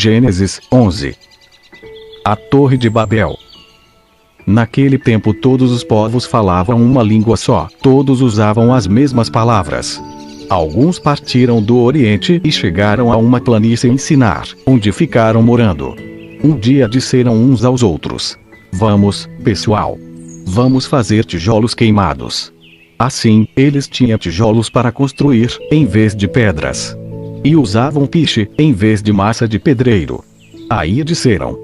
Gênesis 11. A Torre de Babel. Naquele tempo todos os povos falavam uma língua só, todos usavam as mesmas palavras. Alguns partiram do Oriente e chegaram a uma planície em Sinar, onde ficaram morando. Um dia disseram uns aos outros: "Vamos, pessoal. Vamos fazer tijolos queimados." Assim, eles tinham tijolos para construir, em vez de pedras. E usavam piche, em vez de massa de pedreiro. Aí disseram: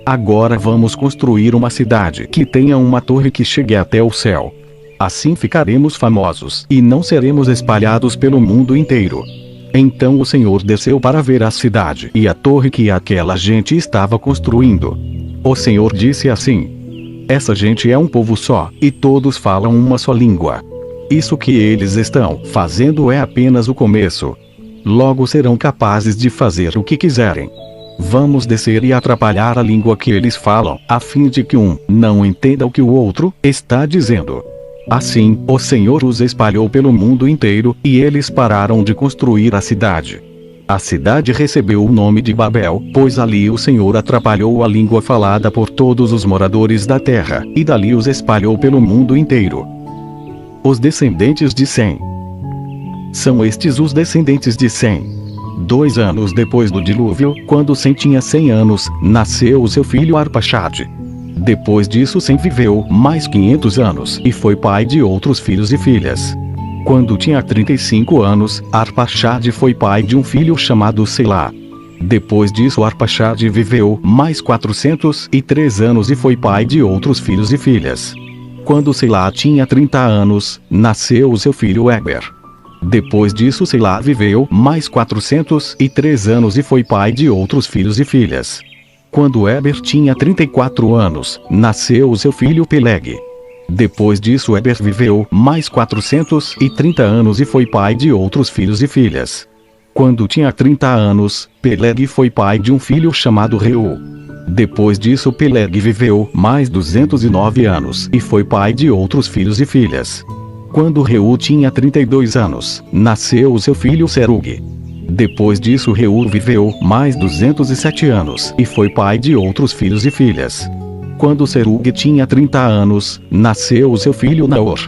"Agora vamos construir uma cidade que tenha uma torre que chegue até o céu. Assim ficaremos famosos e não seremos espalhados pelo mundo inteiro." Então o Senhor desceu para ver a cidade e a torre que aquela gente estava construindo. O Senhor disse assim: "Essa gente é um povo só, e todos falam uma só língua. Isso que eles estão fazendo é apenas o começo. Logo serão capazes de fazer o que quiserem. Vamos descer e atrapalhar a língua que eles falam, a fim de que um não entenda o que o outro está dizendo." Assim, o Senhor os espalhou pelo mundo inteiro, e eles pararam de construir a cidade. A cidade recebeu o nome de Babel, pois ali o Senhor atrapalhou a língua falada por todos os moradores da terra, e dali os espalhou pelo mundo inteiro. Os descendentes de Sem. São estes os descendentes de Sem. 2 anos depois do dilúvio, quando Sem tinha 100 anos, nasceu o seu filho Arpaxade. Depois disso Sem viveu mais 500 anos e foi pai de outros filhos e filhas. Quando tinha 35 anos, Arpaxade foi pai de um filho chamado Selá. Depois disso Arpaxade viveu mais 403 anos e foi pai de outros filhos e filhas. Quando Selá tinha 30 anos, nasceu o seu filho Eber. Depois disso Selá viveu mais 403 anos e foi pai de outros filhos e filhas. Quando Eber tinha 34 anos, nasceu o seu filho Peleg. Depois disso Eber viveu mais 430 anos e foi pai de outros filhos e filhas. Quando tinha 30 anos, Peleg foi pai de um filho chamado Reu. Depois disso Peleg viveu mais 209 anos e foi pai de outros filhos e filhas. Quando Reu tinha 32 anos, nasceu o seu filho Serug. Depois disso Reu viveu mais 207 anos e foi pai de outros filhos e filhas. Quando Serug tinha 30 anos, nasceu o seu filho Naor.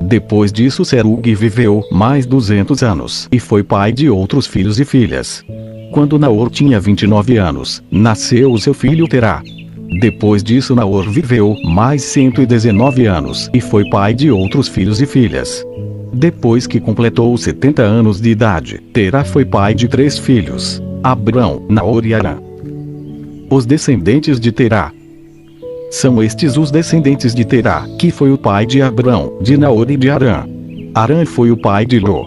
Depois disso Serug viveu mais 200 anos e foi pai de outros filhos e filhas. Quando Naor tinha 29 anos, nasceu o seu filho Terá. Depois disso Naor viveu mais 119 anos e foi pai de outros filhos e filhas. Depois que completou 70 anos de idade, Terá foi pai de 3 filhos: Abrão, Naor e Arã. Os descendentes de Terá. São estes os descendentes de Terá, que foi o pai de Abrão, de Naor e de Arã. Arã foi o pai de Ló.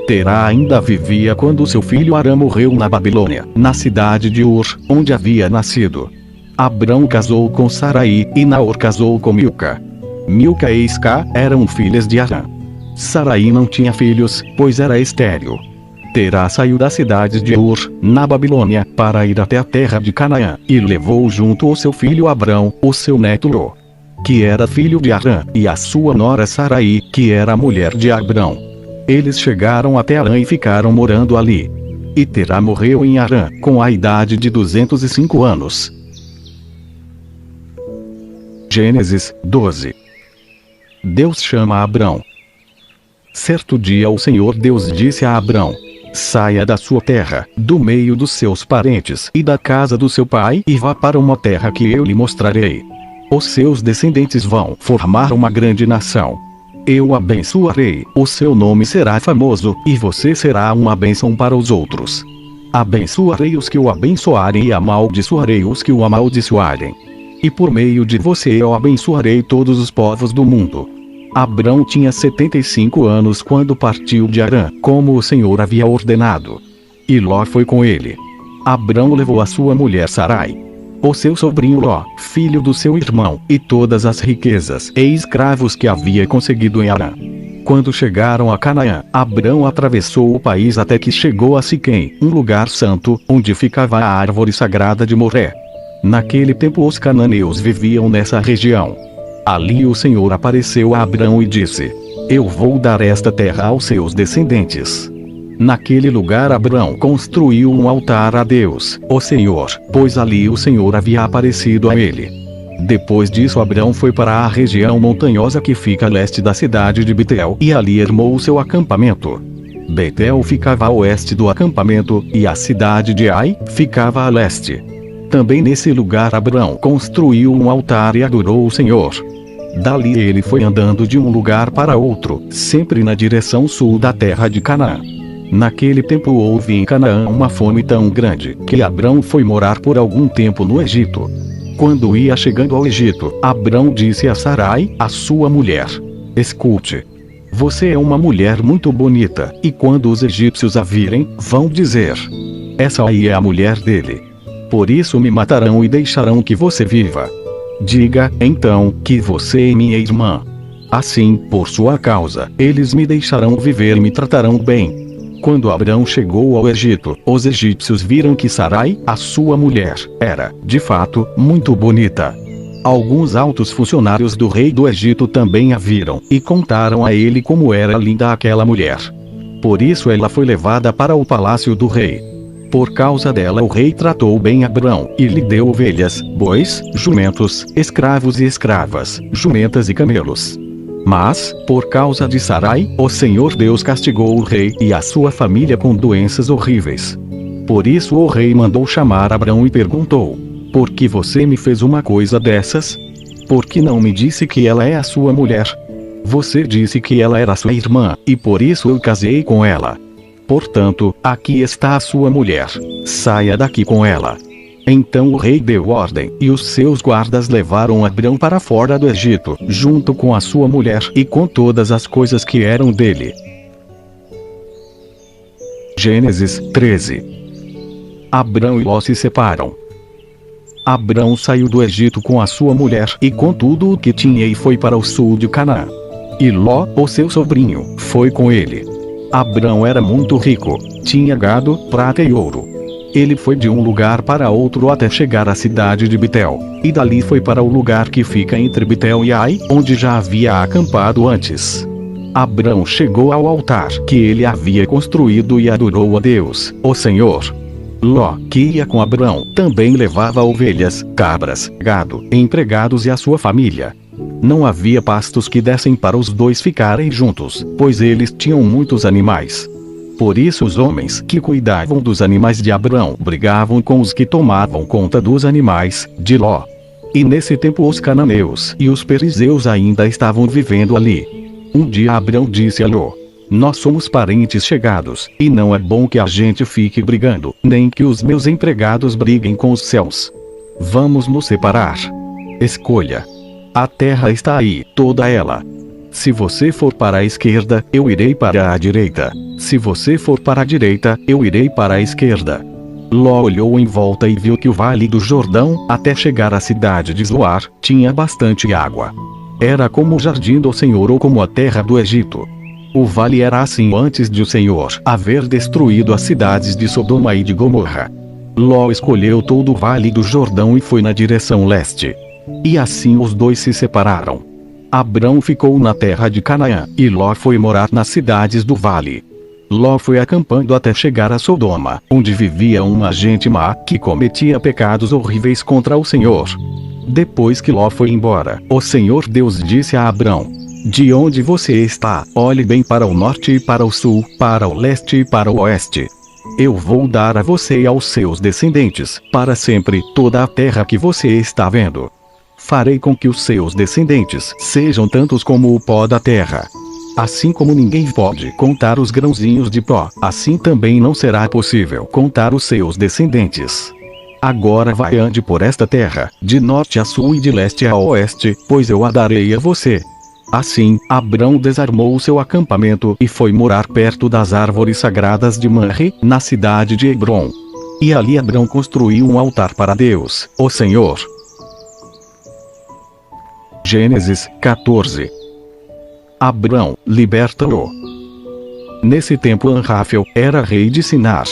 Terá ainda vivia quando seu filho Arã morreu na Babilônia, na cidade de Ur, onde havia nascido. Abrão casou com Sarai, e Naor casou com Milca. Milca e Isca eram filhas de Arã. Sarai não tinha filhos, pois era estéril. Terá saiu da cidade de Ur, na Babilônia, para ir até a terra de Canaã, e levou junto o seu filho Abrão, o seu neto Ló, que era filho de Arã, e a sua nora Sarai, que era a mulher de Abrão. Eles chegaram até Arã e ficaram morando ali. E Terá morreu em Arã, com a idade de 205 anos. Gênesis 12. Deus chama Abrão. Certo dia o Senhor Deus disse a Abrão: "Saia da sua terra, do meio dos seus parentes e da casa do seu pai e vá para uma terra que eu lhe mostrarei. Os seus descendentes vão formar uma grande nação. Eu o abençoarei, o seu nome será famoso, e você será uma bênção para os outros. Abençoarei os que o abençoarem e amaldiçoarei os que o amaldiçoarem. E por meio de você eu abençoarei todos os povos do mundo." Abrão tinha 75 anos quando partiu de Arã, como o Senhor havia ordenado. E Ló foi com ele. Abrão levou a sua mulher Sarai, o seu sobrinho Ló, filho do seu irmão, e todas as riquezas e escravos que havia conseguido em Arã. Quando chegaram a Canaã, Abrão atravessou o país até que chegou a Siquém, um lugar santo, onde ficava a árvore sagrada de Moré. Naquele tempo os cananeus viviam nessa região. Ali o Senhor apareceu a Abrão e disse: "Eu vou dar esta terra aos seus descendentes." Naquele lugar Abrão construiu um altar a Deus, o Senhor, pois ali o Senhor havia aparecido a ele. Depois disso Abrão foi para a região montanhosa que fica a leste da cidade de Betel e ali armou o seu acampamento. Betel ficava a oeste do acampamento, e a cidade de Ai ficava a leste. Também nesse lugar Abrão construiu um altar e adorou o Senhor. Dali ele foi andando de um lugar para outro, sempre na direção sul da terra de Canaã. Naquele tempo houve em Canaã uma fome tão grande, que Abrão foi morar por algum tempo no Egito. Quando ia chegando ao Egito, Abrão disse a Sarai, a sua mulher: escute. Você é uma mulher muito bonita, e quando os egípcios a virem, vão dizer: essa aí é a mulher dele. Por isso me matarão e deixarão que você viva. Diga, então, que você é minha irmã. Assim, por sua causa, eles me deixarão viver e me tratarão bem. Quando Abrão chegou ao Egito, os egípcios viram que Sarai, a sua mulher, era, de fato, muito bonita. Alguns altos funcionários do rei do Egito também a viram, e contaram a ele como era linda aquela mulher. Por isso ela foi levada para o palácio do rei. Por causa dela o rei tratou bem Abrão, e lhe deu ovelhas, bois, jumentos, escravos e escravas, jumentas e camelos. Mas, por causa de Sarai, o Senhor Deus castigou o rei e a sua família com doenças horríveis. Por isso o rei mandou chamar Abrão e perguntou: por que você me fez uma coisa dessas? Por que não me disse que ela é a sua mulher? Você disse que ela era sua irmã, e por isso eu casei com ela. Portanto, aqui está a sua mulher. Saia daqui com ela. Então o rei deu ordem, e os seus guardas levaram Abrão para fora do Egito, junto com a sua mulher e com todas as coisas que eram dele. Gênesis 13. Abrão e Ló se separam. Abrão saiu do Egito com a sua mulher e com tudo o que tinha e foi para o sul de Canaã. E Ló, o seu sobrinho, foi com ele. Abrão era muito rico, tinha gado, prata e ouro. Ele foi de um lugar para outro até chegar à cidade de Betel, e dali foi para o lugar que fica entre Betel e Ai, onde já havia acampado antes. Abrão chegou ao altar que ele havia construído e adorou a Deus, o Senhor. Ló, que ia com Abrão, também levava ovelhas, cabras, gado, empregados e a sua família. Não havia pastos que dessem para os dois ficarem juntos, pois eles tinham muitos animais. Por isso os homens que cuidavam dos animais de Abrão brigavam com os que tomavam conta dos animais de Ló. E nesse tempo os cananeus e os perizeus ainda estavam vivendo ali. Um dia Abrão disse a Ló: nós somos parentes chegados, e não é bom que a gente fique brigando, nem que os meus empregados briguem com os céus. Vamos nos separar. Escolha. A terra está aí, toda ela. Se você for para a esquerda, eu irei para a direita. Se você for para a direita, eu irei para a esquerda. Ló olhou em volta e viu que o vale do Jordão, até chegar à cidade de Zoar, tinha bastante água. Era como o jardim do Senhor ou como a terra do Egito. O vale era assim antes de o Senhor haver destruído as cidades de Sodoma e de Gomorra. Ló escolheu todo o vale do Jordão e foi na direção leste. E assim os dois se separaram. Abrão ficou na terra de Canaã, e Ló foi morar nas cidades do vale. Ló foi acampando até chegar a Sodoma, onde vivia uma gente má, que cometia pecados horríveis contra o Senhor. Depois que Ló foi embora, o Senhor Deus disse a Abrão: de onde você está, olhe bem para o norte e para o sul, para o leste e para o oeste. Eu vou dar a você e aos seus descendentes, para sempre, toda a terra que você está vendo. Farei com que os seus descendentes sejam tantos como o pó da terra. Assim como ninguém pode contar os grãozinhos de pó, assim também não será possível contar os seus descendentes. Agora vai ande por esta terra, de norte a sul e de leste a oeste, pois eu a darei a você. Assim, Abrão desarmou o seu acampamento e foi morar perto das árvores sagradas de Manre, na cidade de Hebrom. E ali Abrão construiu um altar para Deus, o Senhor. Gênesis 14. Abrão liberta-o. Nesse tempo Anráfel era rei de Sinar.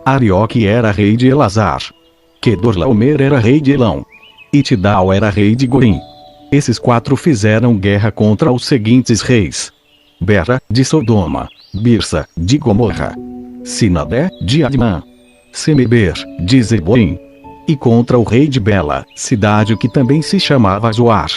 Arioque era rei de Elazar. Quedorlaomer era rei de Elão. E Tidal era rei de Gorim. Esses quatro fizeram guerra contra os seguintes reis: Bera, de Sodoma; Birsa, de Gomorra; Sinabé, de Admã, Semeber, de Zeboim, e contra o rei de Bela, cidade que também se chamava Zoar.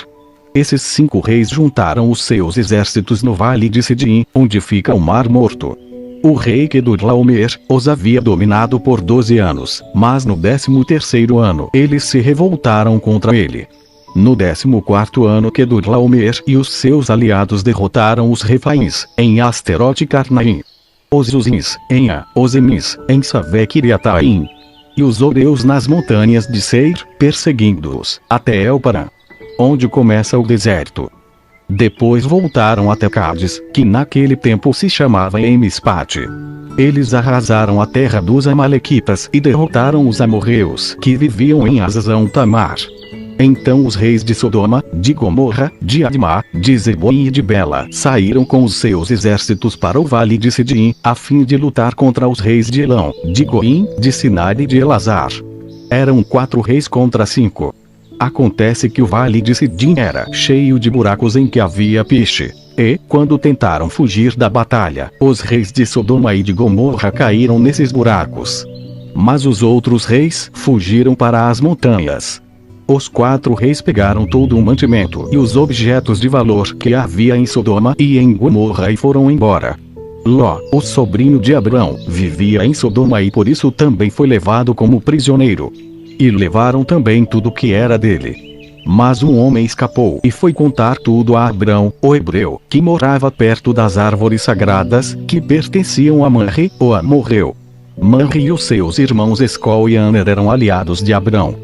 Esses 5 reis juntaram os seus exércitos no vale de Sidim, onde fica o Mar Morto. O rei Quedorlaomer os havia dominado por 12 anos, mas no 13º ano eles se revoltaram contra ele. No 14º ano Quedorlaomer e os seus aliados derrotaram os Refaíns, em Asterote Carnaim, os Uzins, em A, os Emins, em Savê-Kiriataim, e os Oreus nas montanhas de Seir, perseguindo-os, até Elparã, onde começa o deserto. Depois voltaram até Cádiz, que naquele tempo se chamava Emispate. Eles arrasaram a terra dos amalequitas e derrotaram os amorreus que viviam em Azazão Tamar. Então os reis de Sodoma, de Gomorra, de Admá, de Zeboim e de Bela saíram com os seus exércitos para o vale de Sidim, a fim de lutar contra os reis de Elão, de Goim, de Sinar e de Elazar. Eram 4 reis contra 5. Acontece que o vale de Sidim era cheio de buracos em que havia piche. E, quando tentaram fugir da batalha, os reis de Sodoma e de Gomorra caíram nesses buracos. Mas os outros reis fugiram para as montanhas. Os 4 reis pegaram todo o mantimento e os objetos de valor que havia em Sodoma e em Gomorra e foram embora. Ló, o sobrinho de Abrão, vivia em Sodoma e por isso também foi levado como prisioneiro. E levaram também tudo que era dele. Mas um homem escapou e foi contar tudo a Abrão, o hebreu, que morava perto das árvores sagradas, que pertenciam a Manre, o amorreu. Manre e os seus irmãos Escol e Aner eram aliados de Abrão.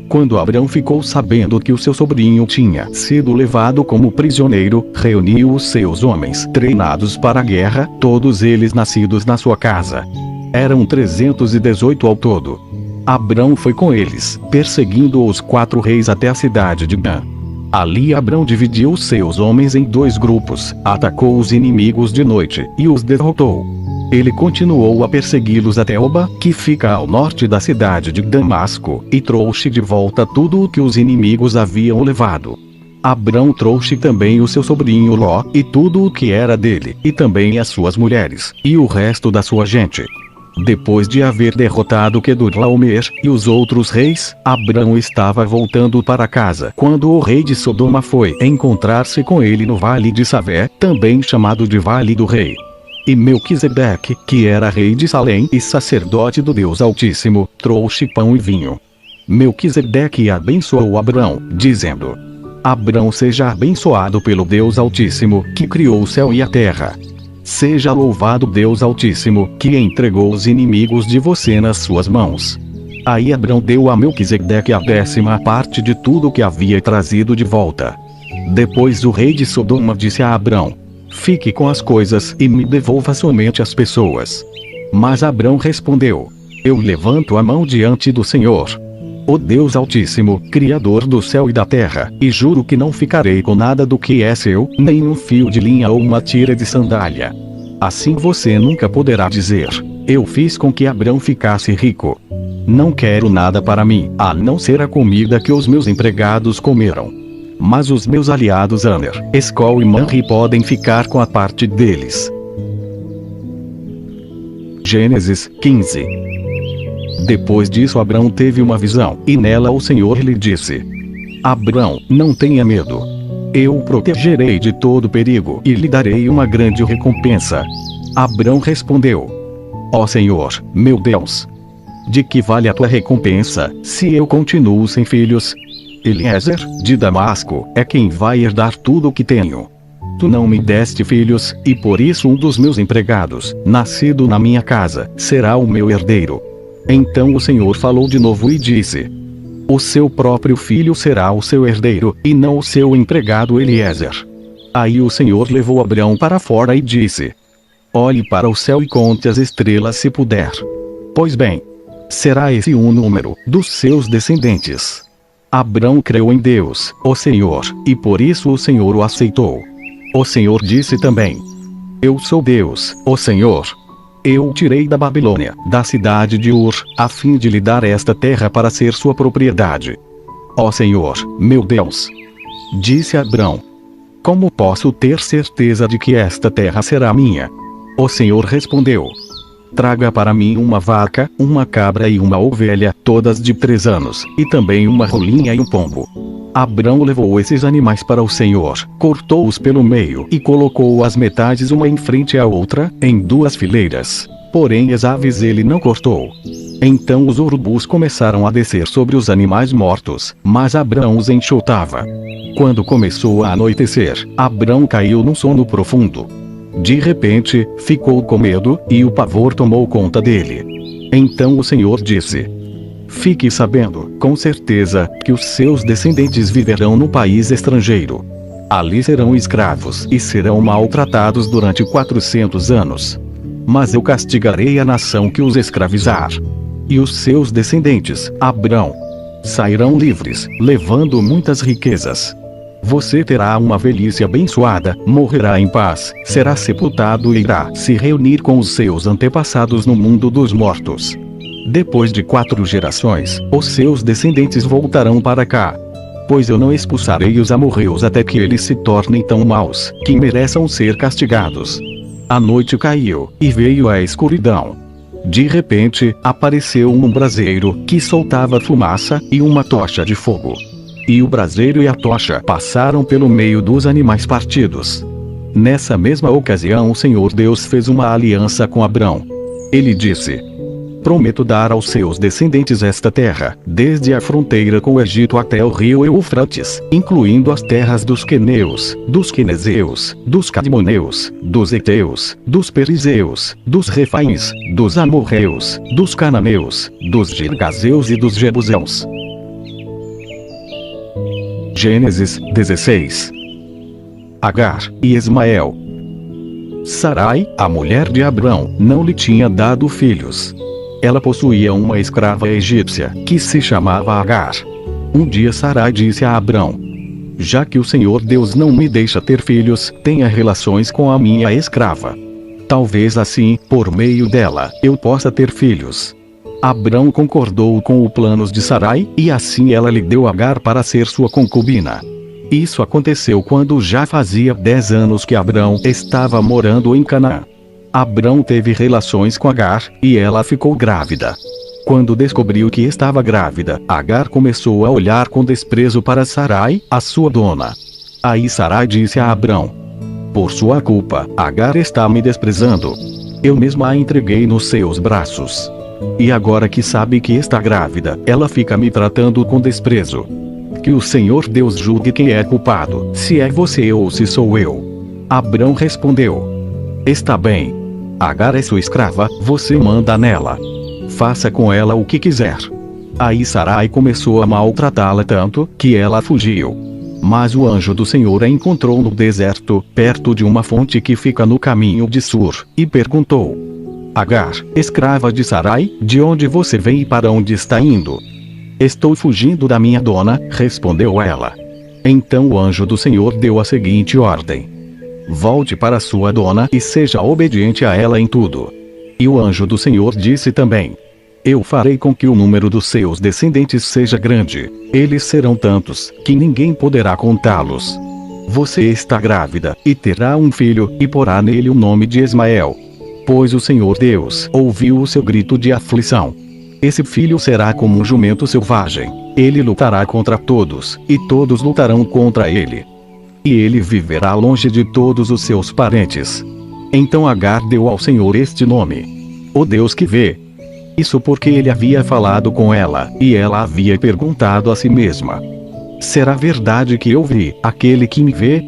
Quando Abrão ficou sabendo que o seu sobrinho tinha sido levado como prisioneiro, reuniu os seus homens treinados para a guerra, todos eles nascidos na sua casa. Eram 318 ao todo. Abrão foi com eles, perseguindo os 4 reis até a cidade de Dan. Ali Abrão dividiu os seus homens em 2 grupos, atacou os inimigos de noite, e os derrotou. Ele continuou a persegui-los até Oba, que fica ao norte da cidade de Damasco, e trouxe de volta tudo o que os inimigos haviam levado. Abrão trouxe também o seu sobrinho Ló, e tudo o que era dele, e também as suas mulheres, e o resto da sua gente. Depois de haver derrotado Quedorlaomer e os outros reis, Abrão estava voltando para casa quando o rei de Sodoma foi encontrar-se com ele no vale de Savé, também chamado de Vale do Rei. E Melquisedeque, que era rei de Salém e sacerdote do Deus Altíssimo, trouxe pão e vinho. Melquisedeque abençoou Abrão, dizendo: Abrão seja abençoado pelo Deus Altíssimo, que criou o céu e a terra. Seja louvado Deus Altíssimo, que entregou os inimigos de você nas suas mãos. Aí Abrão deu a Melquisedeque a 10ª parte de tudo que havia trazido de volta. Depois o rei de Sodoma disse a Abrão: Fique com as coisas e me devolva somente as pessoas. Mas Abrão respondeu: Eu levanto a mão diante do Senhor, o Deus Altíssimo, Criador do céu e da terra, e juro que não ficarei com nada do que é seu, nem um fio de linha ou uma tira de sandália. Assim você nunca poderá dizer: Eu fiz com que Abrão ficasse rico. Não quero nada para mim, a não ser a comida que os meus empregados comeram. Mas os meus aliados Aner, Escol e Manre podem ficar com a parte deles. Gênesis 15. Depois disso Abrão teve uma visão, e nela o Senhor lhe disse: Abrão, não tenha medo. Eu o protegerei de todo perigo e lhe darei uma grande recompensa. Abrão respondeu: Ó Senhor, meu Deus, de que vale a tua recompensa, se eu continuo sem filhos? Eliezer, de Damasco, é quem vai herdar tudo o que tenho. Tu não me deste filhos, e por isso um dos meus empregados, nascido na minha casa, será o meu herdeiro. Então o Senhor falou de novo e disse: O seu próprio filho será o seu herdeiro, e não o seu empregado Eliezer. Aí o Senhor levou Abrão para fora e disse: Olhe para o céu e conte as estrelas se puder. Pois bem, será esse o número dos seus descendentes. Abrão creu em Deus, o Senhor, e por isso o Senhor o aceitou. O Senhor disse também: Eu sou Deus, o Senhor. Eu o tirei da Babilônia, da cidade de Ur, a fim de lhe dar esta terra para ser sua propriedade. Ó Senhor, meu Deus, disse Abrão: Como posso ter certeza de que esta terra será minha? O Senhor respondeu: Traga para mim uma vaca, uma cabra e uma ovelha, todas de 3 anos, e também uma rolinha e um pombo. Abrão levou esses animais para o Senhor, cortou-os pelo meio e colocou as metades uma em frente à outra, em 2 fileiras. Porém as aves ele não cortou. Então os urubus começaram a descer sobre os animais mortos, mas Abrão os enxotava. Quando começou a anoitecer, Abrão caiu num sono profundo. De repente, ficou com medo, e o pavor tomou conta dele. Então o Senhor disse: fique sabendo, com certeza, que os seus descendentes viverão no país estrangeiro. Ali serão escravos e serão maltratados durante 400 anos. Mas eu castigarei a nação que os escravizar. E os seus descendentes, Abrão, sairão livres, levando muitas riquezas. Você terá uma velhice abençoada, morrerá em paz, será sepultado e irá se reunir com os seus antepassados no mundo dos mortos. Depois de 4 gerações, os seus descendentes voltarão para cá. Pois eu não expulsarei os amorreus até que eles se tornem tão maus, que mereçam ser castigados. A noite caiu, e veio a escuridão. De repente, apareceu um braseiro, que soltava fumaça, e uma tocha de fogo. E o braseiro e a tocha passaram pelo meio dos animais partidos. Nessa mesma ocasião o Senhor Deus fez uma aliança com Abrão. Ele disse: prometo dar aos seus descendentes esta terra, desde a fronteira com o Egito até o rio Eufrates, incluindo as terras dos queneus, dos quenezeus, dos cadmoneus, dos heteus, dos perizeus, dos refaíns, dos amorreus, dos cananeus, dos girgazeus e dos jebuseus. Gênesis 16. Agar e Ismael. Sarai, a mulher de Abrão, não lhe tinha dado filhos. Ela possuía uma escrava egípcia, que se chamava Agar. Um dia Sarai disse a Abrão: já que o Senhor Deus não me deixa ter filhos, tenha relações com a minha escrava. Talvez assim, por meio dela, eu possa ter filhos. Abrão concordou com os planos de Sarai, e assim ela lhe deu Agar para ser sua concubina. Isso aconteceu quando já fazia 10 anos que Abrão estava morando em Canaã. Abrão teve relações com Agar, e ela ficou grávida. Quando descobriu que estava grávida, Agar começou a olhar com desprezo para Sarai, a sua dona. Aí Sarai disse a Abrão: por sua culpa, Agar está me desprezando. Eu mesma a entreguei nos seus braços. E agora que sabe que está grávida, ela fica me tratando com desprezo. Que o Senhor Deus julgue quem é culpado, se é você ou se sou eu. Abrão respondeu: está bem. Agar é sua escrava, você manda nela. Faça com ela o que quiser. Aí Sarai começou a maltratá-la tanto, que ela fugiu. Mas o anjo do Senhor a encontrou no deserto, perto de uma fonte que fica no caminho de Sur, e perguntou: Agar, escrava de Sarai, de onde você vem e para onde está indo? Estou fugindo da minha dona, respondeu ela. Então o anjo do Senhor deu a seguinte ordem: volte para sua dona e seja obediente a ela em tudo. E o anjo do Senhor disse também: eu farei com que o número dos seus descendentes seja grande. Eles serão tantos, que ninguém poderá contá-los. Você está grávida, e terá um filho, e porá nele o nome de Ismael. Pois o Senhor Deus ouviu o seu grito de aflição. Esse filho será como um jumento selvagem. Ele lutará contra todos, e todos lutarão contra ele. E ele viverá longe de todos os seus parentes. Então Agar deu ao Senhor este nome: o Deus que vê. Isso porque ele havia falado com ela, e ela havia perguntado a si mesma: será verdade que eu vi aquele que me vê?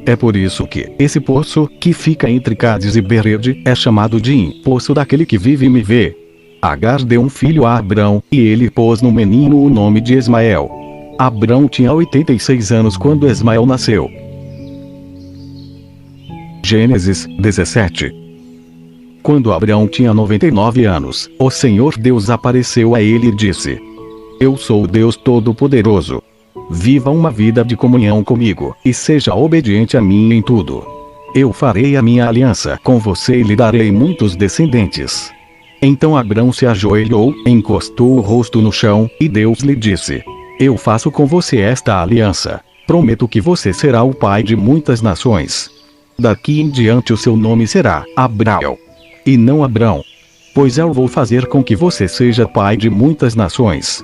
É por isso que esse poço, que fica entre Cádiz e Bered, é chamado de poço daquele que vive e me vê. Agar deu um filho a Abrão, e ele pôs no menino o nome de Ismael. Abrão tinha 86 anos quando Ismael nasceu. Gênesis 17. Quando Abrão tinha 99 anos, o Senhor Deus apareceu a ele e disse: eu sou o Deus Todo-Poderoso. Viva uma vida de comunhão comigo, e seja obediente a mim em tudo. Eu farei a minha aliança com você e lhe darei muitos descendentes. Então Abrão se ajoelhou, encostou o rosto no chão, e Deus lhe disse: eu faço com você esta aliança. Prometo que você será o pai de muitas nações. Daqui em diante o seu nome será Abraão, e não Abrão. pois eu vou fazer com que você seja pai de muitas nações.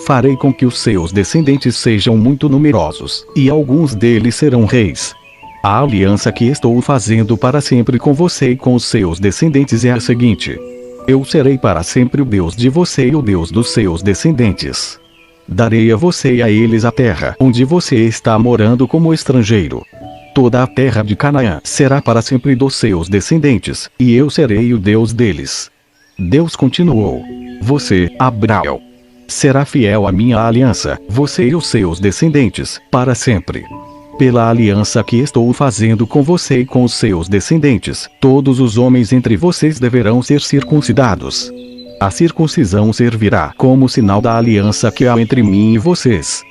Farei com que os seus descendentes sejam muito numerosos, e alguns deles serão reis. A aliança que estou fazendo para sempre com você e com os seus descendentes é a seguinte: eu serei para sempre o Deus de você e o Deus dos seus descendentes. Darei a você e a eles a terra onde você está morando como estrangeiro. Toda a terra de Canaã será para sempre dos seus descendentes, e eu serei o Deus deles. Deus continuou: você, Abraão, será fiel à minha aliança, você e os seus descendentes, para sempre. Pela aliança que estou fazendo com você e com os seus descendentes, todos os homens entre vocês deverão ser circuncidados. A circuncisão servirá como sinal da aliança que há entre mim e vocês.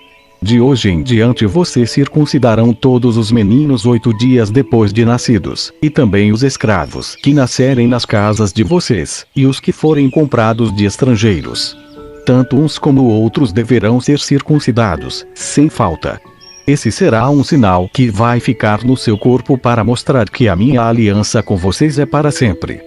De hoje em diante vocês circuncidarão todos os meninos 8 dias depois de nascidos, e também os escravos que nascerem nas casas de vocês, e os que forem comprados de estrangeiros. Tanto uns como outros deverão ser circuncidados, sem falta. Esse será um sinal que vai ficar no seu corpo para mostrar que a minha aliança com vocês é para sempre.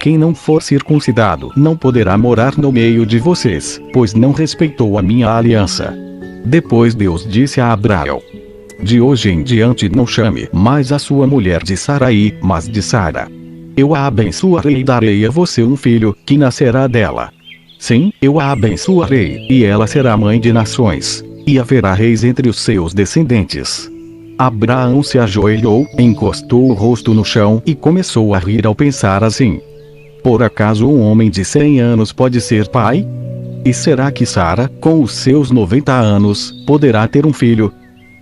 Quem não for circuncidado não poderá morar no meio de vocês, pois não respeitou a minha aliança. Depois Deus disse a Abraão: de hoje em diante não chame mais a sua mulher de Sarai, mas de Sara. Eu a abençoarei e darei a você um filho, que nascerá dela. Sim, eu a abençoarei, e ela será mãe de nações, e haverá reis entre os seus descendentes. Abraão se ajoelhou, encostou o rosto no chão e começou a rir ao pensar assim: por acaso um homem de 100 anos pode ser pai? E será que Sara, com os seus 90 anos, poderá ter um filho?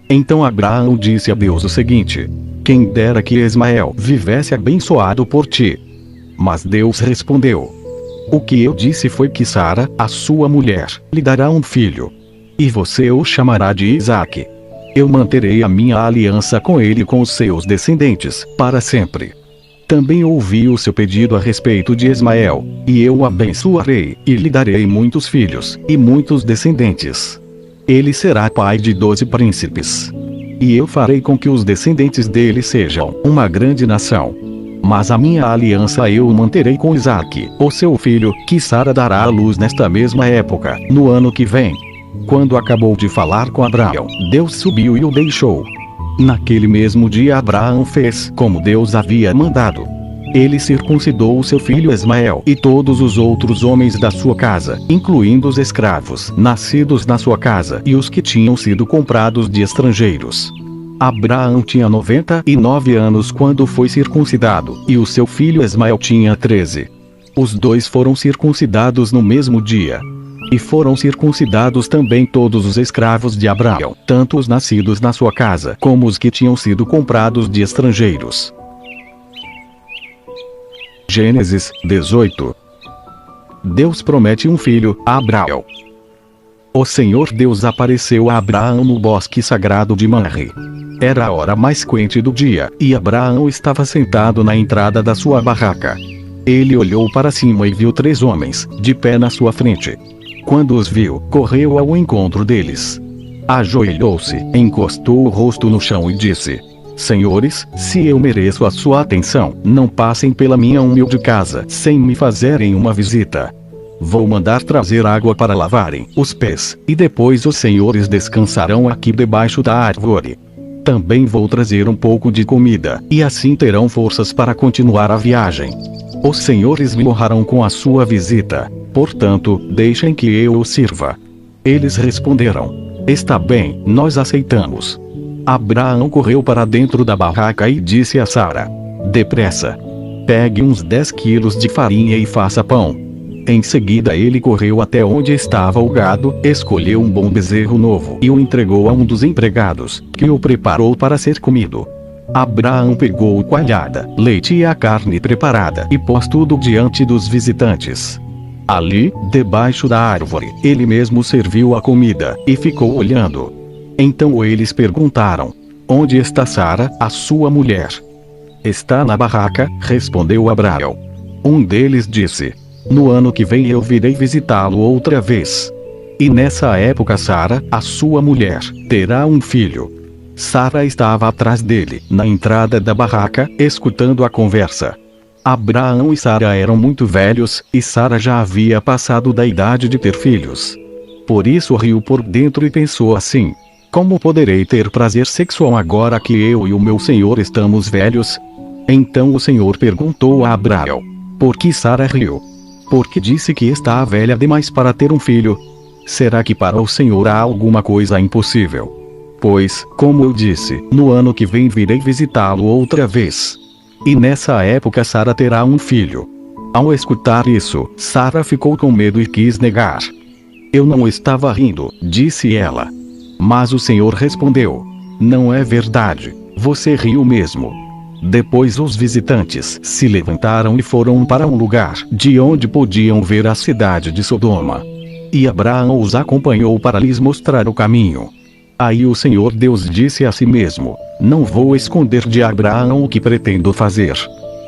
Então Abraão disse a Deus o seguinte: quem dera que Ismael vivesse abençoado por ti. Mas Deus respondeu: o que eu disse foi que Sara, a sua mulher, lhe dará um filho. E você o chamará de Isaque. Eu manterei a minha aliança com ele e com os seus descendentes, para sempre. Também ouvi o seu pedido a respeito de Ismael, e eu o abençoarei, e lhe darei muitos filhos, e muitos descendentes. Ele será pai de 12 príncipes. E eu farei com que os descendentes dele sejam uma grande nação. Mas a minha aliança eu manterei com Isaque, o seu filho, que Sara dará à luz nesta mesma época, no ano que vem. Quando acabou de falar com Abraão, Deus subiu e o deixou. Naquele mesmo dia Abraão fez como Deus havia mandado. Ele circuncidou o seu filho Ismael e todos os outros homens da sua casa, incluindo os escravos nascidos na sua casa e os que tinham sido comprados de estrangeiros. Abraão tinha 99 anos quando foi circuncidado, e o seu filho Ismael tinha 13. Os dois foram circuncidados no mesmo dia. E foram circuncidados também todos os escravos de Abraão, tanto os nascidos na sua casa, como os que tinham sido comprados de estrangeiros. Gênesis 18. Deus promete um filho a Abraão. O Senhor Deus apareceu a Abraão no bosque sagrado de Manre. Era a hora mais quente do dia, e Abraão estava sentado na entrada da sua barraca. Ele olhou para cima e viu 3 homens, de pé na sua frente. Quando os viu, correu ao encontro deles. Ajoelhou-se, encostou o rosto no chão e disse: senhores, se eu mereço a sua atenção, não passem pela minha humilde casa sem me fazerem uma visita. Vou mandar trazer água para lavarem os pés, e depois os senhores descansarão aqui debaixo da árvore. Também vou trazer um pouco de comida, e assim terão forças para continuar a viagem. Os senhores me honrarão com a sua visita. Portanto, deixem que eu os sirva. Eles responderam: está bem, nós aceitamos. Abraão correu para dentro da barraca e disse a Sara: depressa. Pegue uns 10 quilos de farinha e faça pão. Em seguida ele correu até onde estava o gado, escolheu um bom bezerro novo e o entregou a um dos empregados, que o preparou para ser comido. Abraão pegou coalhada, leite e a carne preparada e pôs tudo diante dos visitantes. Ali, debaixo da árvore, ele mesmo serviu a comida, e ficou olhando. Então eles perguntaram: onde está Sara, a sua mulher? Está na barraca, respondeu Abraão. Um deles disse: no ano que vem eu virei visitá-lo outra vez. E nessa época Sara, a sua mulher, terá um filho. Sara estava atrás dele, na entrada da barraca, escutando a conversa. Abraão e Sara eram muito velhos, e Sara já havia passado da idade de ter filhos. Por isso riu por dentro e pensou assim: como poderei ter prazer sexual agora que eu e o meu senhor estamos velhos? Então o Senhor perguntou a Abraão: por que Sara riu? Porque disse que está velha demais para ter um filho? Será que para o Senhor há alguma coisa impossível? Pois, como eu disse, no ano que vem virei visitá-lo outra vez. E nessa época Sara terá um filho. Ao escutar isso, Sara ficou com medo e quis negar. Eu não estava rindo, disse ela. Mas o Senhor respondeu: não é verdade, você riu mesmo. Depois os visitantes se levantaram e foram para um lugar de onde podiam ver a cidade de Sodoma. E Abraão os acompanhou para lhes mostrar o caminho. Aí o Senhor Deus disse a si mesmo: não vou esconder de Abraão o que pretendo fazer.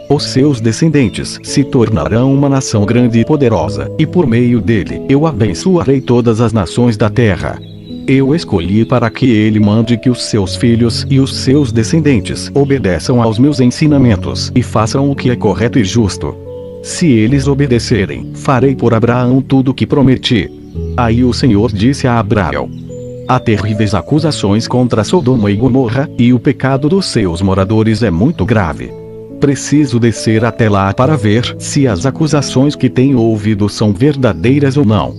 Os seus descendentes se tornarão uma nação grande e poderosa, e por meio dele eu abençoarei todas as nações da terra. Eu escolhi para que ele mande que os seus filhos e os seus descendentes obedeçam aos meus ensinamentos e façam o que é correto e justo. Se eles obedecerem, farei por Abraão tudo o que prometi. Aí o Senhor disse a Abraão: há terríveis acusações contra Sodoma e Gomorra, e o pecado dos seus moradores é muito grave. Preciso descer até lá para ver se as acusações que tenho ouvido são verdadeiras ou não.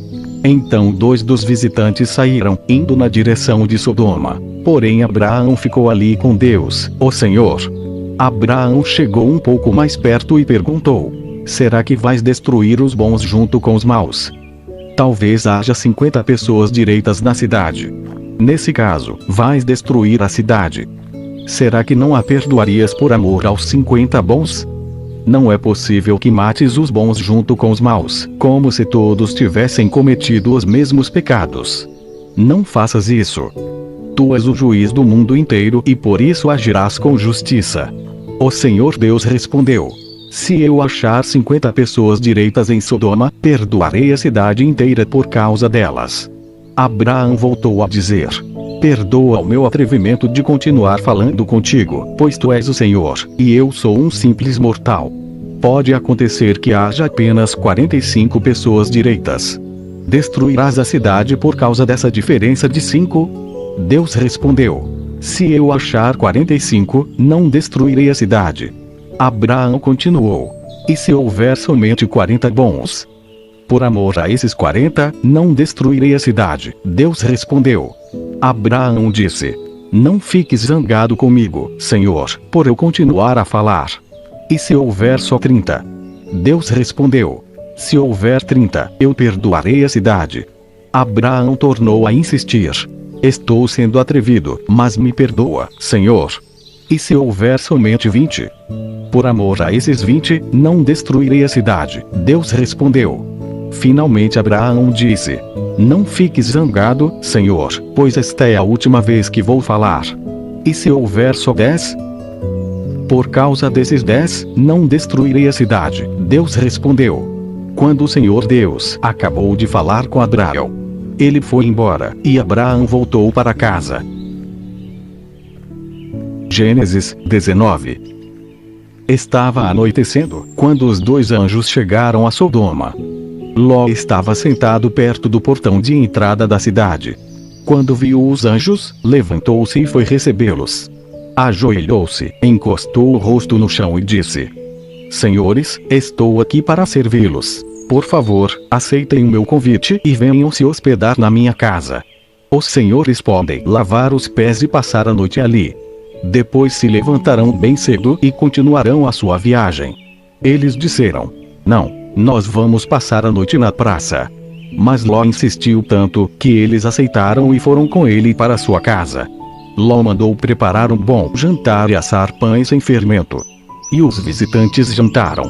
Então 2 dos visitantes saíram, indo na direção de Sodoma. Porém Abraão ficou ali com Deus, o Senhor. Abraão chegou um pouco mais perto e perguntou: será que vais destruir os bons junto com os maus? Talvez haja 50 pessoas direitas na cidade. Nesse caso, vais destruir a cidade. Será que não a perdoarias por amor aos 50 bons? Não é possível que mates os bons junto com os maus, como se todos tivessem cometido os mesmos pecados. Não faças isso. Tu és o juiz do mundo inteiro e por isso agirás com justiça. O Senhor Deus respondeu: se eu achar 50 pessoas direitas em Sodoma, perdoarei a cidade inteira por causa delas. Abraão voltou a dizer: perdoa o meu atrevimento de continuar falando contigo, pois tu és o Senhor, e eu sou um simples mortal. Pode acontecer que haja apenas 45 pessoas direitas. Destruirás a cidade por causa dessa diferença de 5? Deus respondeu: se eu achar 45, não destruirei a cidade. Abraão continuou: e se houver somente 40 bons? Por amor a esses 40, não destruirei a cidade. Deus respondeu. Abraão disse: não fiques zangado comigo, Senhor, por eu continuar a falar. E se houver só 30? Deus respondeu: se houver 30, eu perdoarei a cidade. Abraão tornou a insistir: estou sendo atrevido, mas me perdoa, Senhor. E se houver somente 20? Por amor a esses 20, não destruirei a cidade. Deus respondeu. Finalmente Abraão disse: não fiques zangado, Senhor, pois esta é a última vez que vou falar. E se houver só 10? Por causa desses 10, não destruirei a cidade. Deus respondeu. Quando o Senhor Deus acabou de falar com Abraão, ele foi embora, e Abraão voltou para casa. Gênesis 19. Estava anoitecendo, quando os 2 anjos chegaram a Sodoma. Ló estava sentado perto do portão de entrada da cidade. Quando viu os anjos, levantou-se e foi recebê-los. Ajoelhou-se, encostou o rosto no chão e disse: Senhores, estou aqui para servi-los. Por favor, aceitem o meu convite e venham se hospedar na minha casa. Os senhores podem lavar os pés e passar a noite ali. Depois se levantarão bem cedo e continuarão a sua viagem. Eles disseram: Não, nós vamos passar a noite na praça. Mas Ló insistiu tanto, que eles aceitaram e foram com ele para sua casa. Ló mandou preparar um bom jantar e assar pães sem fermento. E os visitantes jantaram.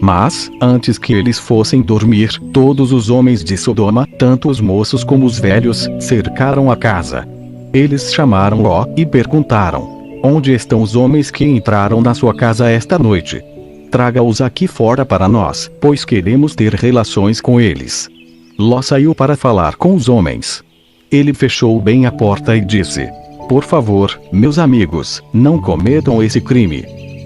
Mas, antes que eles fossem dormir, todos os homens de Sodoma, tanto os moços como os velhos, cercaram a casa. Eles chamaram Ló e perguntaram: Onde estão os homens que entraram na sua casa esta noite? Traga-os aqui fora para nós, pois queremos ter relações com eles. Ló saiu para falar com os homens. Ele fechou bem a porta e disse: Por favor, meus amigos, não cometam esse crime.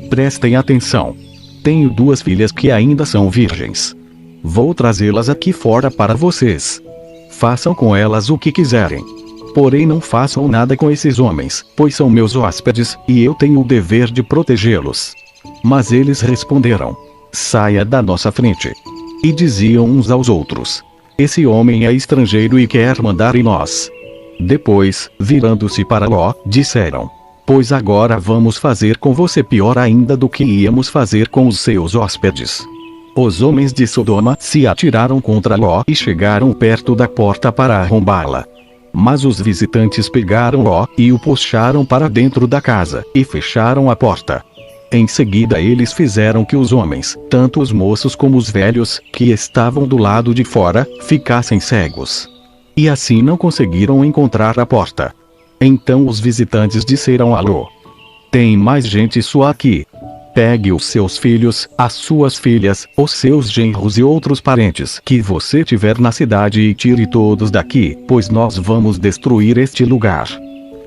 Prestem atenção. Tenho 2 filhas que ainda são virgens. Vou trazê-las aqui fora para vocês. Façam com elas o que quiserem. Porém não façam nada com esses homens, pois são meus hóspedes, e eu tenho o dever de protegê-los. Mas eles responderam: saia da nossa frente. E diziam uns aos outros: esse homem é estrangeiro e quer mandar em nós. Depois, virando-se para Ló, disseram: pois agora vamos fazer com você pior ainda do que íamos fazer com os seus hóspedes. Os homens de Sodoma se atiraram contra Ló e chegaram perto da porta para arrombá-la. Mas os visitantes pegaram Ló e o puxaram para dentro da casa, e fecharam a porta. Em seguida eles fizeram que os homens, tanto os moços como os velhos, que estavam do lado de fora, ficassem cegos. E assim não conseguiram encontrar a porta. Então os visitantes disseram a Ló: tem mais gente sua aqui. Pegue os seus filhos, as suas filhas, os seus genros e outros parentes que você tiver na cidade e tire todos daqui, pois nós vamos destruir este lugar.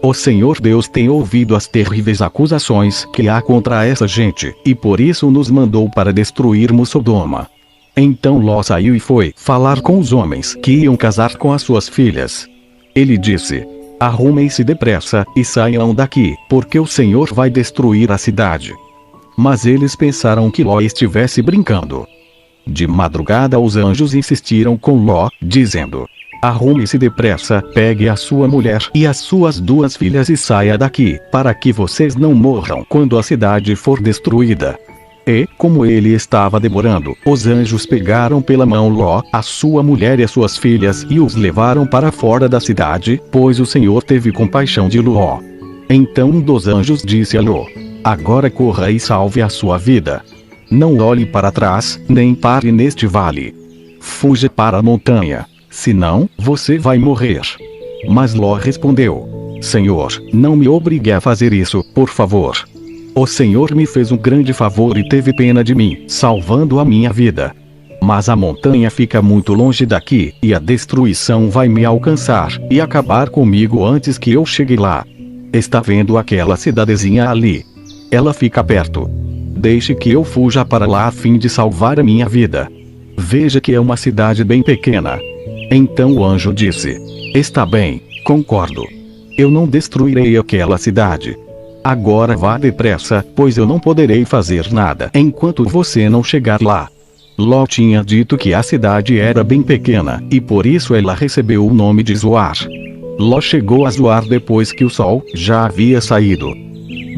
O Senhor Deus tem ouvido as terríveis acusações que há contra essa gente, e por isso nos mandou para destruirmos Sodoma. Então Ló saiu e foi falar com os homens que iam casar com as suas filhas. Ele disse: arrumem-se depressa e saiam daqui, porque o Senhor vai destruir a cidade. Mas eles pensaram que Ló estivesse brincando. De madrugada os anjos insistiram com Ló, dizendo: arrume-se depressa, pegue a sua mulher e as suas 2 filhas e saia daqui, para que vocês não morram quando a cidade for destruída. E, como ele estava demorando, os anjos pegaram pela mão Ló, a sua mulher e as suas filhas e os levaram para fora da cidade, pois o Senhor teve compaixão de Ló. Então um dos anjos disse a Ló: agora corra e salve a sua vida. Não olhe para trás, nem pare neste vale. Fuja para a montanha, senão, você vai morrer. Mas Ló respondeu: Senhor, não me obrigue a fazer isso, por favor. O Senhor me fez um grande favor e teve pena de mim, salvando a minha vida. Mas a montanha fica muito longe daqui, e a destruição vai me alcançar, e acabar comigo antes que eu chegue lá. Está vendo aquela cidadezinha ali? Ela fica perto. Deixe que eu fuja para lá a fim de salvar a minha vida. Veja que é uma cidade bem pequena. Então o anjo disse: está bem, concordo. Eu não destruirei aquela cidade. Agora vá depressa, pois eu não poderei fazer nada enquanto você não chegar lá. Ló tinha dito que a cidade era bem pequena, e por isso ela recebeu o nome de Zoar. Ló chegou a Zoar depois que o sol já havia saído.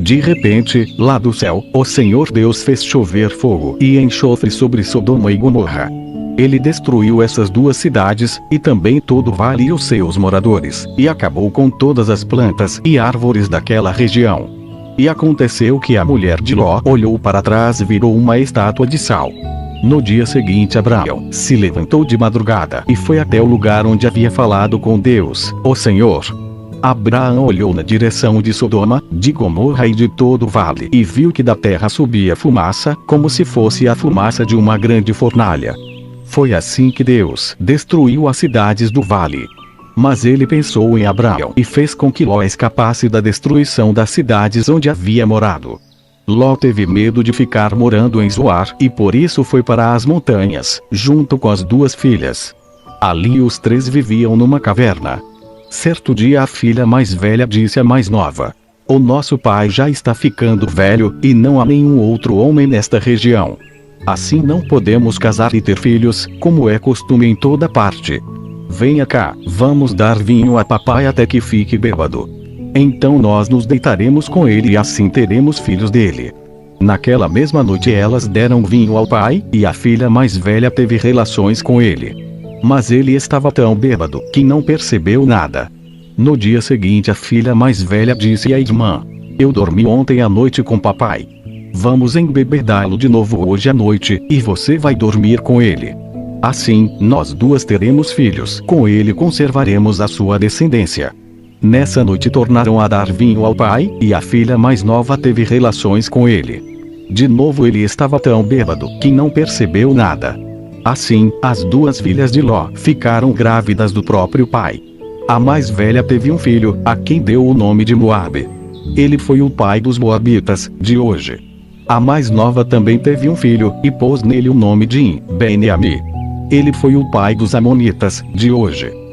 De repente, lá do céu, o Senhor Deus fez chover fogo e enxofre sobre Sodoma e Gomorra. Ele destruiu essas 2 cidades, e também todo o vale e os seus moradores, e acabou com todas as plantas e árvores daquela região. E aconteceu que a mulher de Ló olhou para trás e virou uma estátua de sal. No dia seguinte Abraão se levantou de madrugada e foi até o lugar onde havia falado com Deus, o Senhor. Abraão olhou na direção de Sodoma, de Gomorra e de todo o vale, e viu que da terra subia fumaça, como se fosse a fumaça de uma grande fornalha. Foi assim que Deus destruiu as cidades do vale. Mas ele pensou em Abraão e fez com que Ló escapasse da destruição das cidades onde havia morado. Ló teve medo de ficar morando em Zoar, e por isso foi para as montanhas, junto com as 2 filhas. Ali os 3 viviam numa caverna. Certo dia a filha mais velha disse à mais nova: o nosso pai já está ficando velho, e não há nenhum outro homem nesta região. Assim não podemos casar e ter filhos, como é costume em toda parte. Venha cá, vamos dar vinho a papai até que fique bêbado. Então nós nos deitaremos com ele e assim teremos filhos dele. Naquela mesma noite elas deram vinho ao pai, e a filha mais velha teve relações com ele. Mas ele estava tão bêbado que não percebeu nada. No dia seguinte a filha mais velha disse à irmã: eu dormi ontem à noite com papai. Vamos embebedá-lo de novo hoje à noite, e você vai dormir com ele. Assim, nós 2 teremos filhos, com ele conservaremos a sua descendência. Nessa noite tornaram a dar vinho ao pai, e a filha mais nova teve relações com ele. De novo ele estava tão bêbado que não percebeu nada. Assim, as 2 filhas de Ló ficaram grávidas do próprio pai. A mais velha teve um filho, a quem deu o nome de Moabe. Ele foi o pai dos moabitas, de hoje. A mais nova também teve um filho, e pôs nele o nome de Ben-Ami. Ele foi o pai dos Amonitas, de hoje.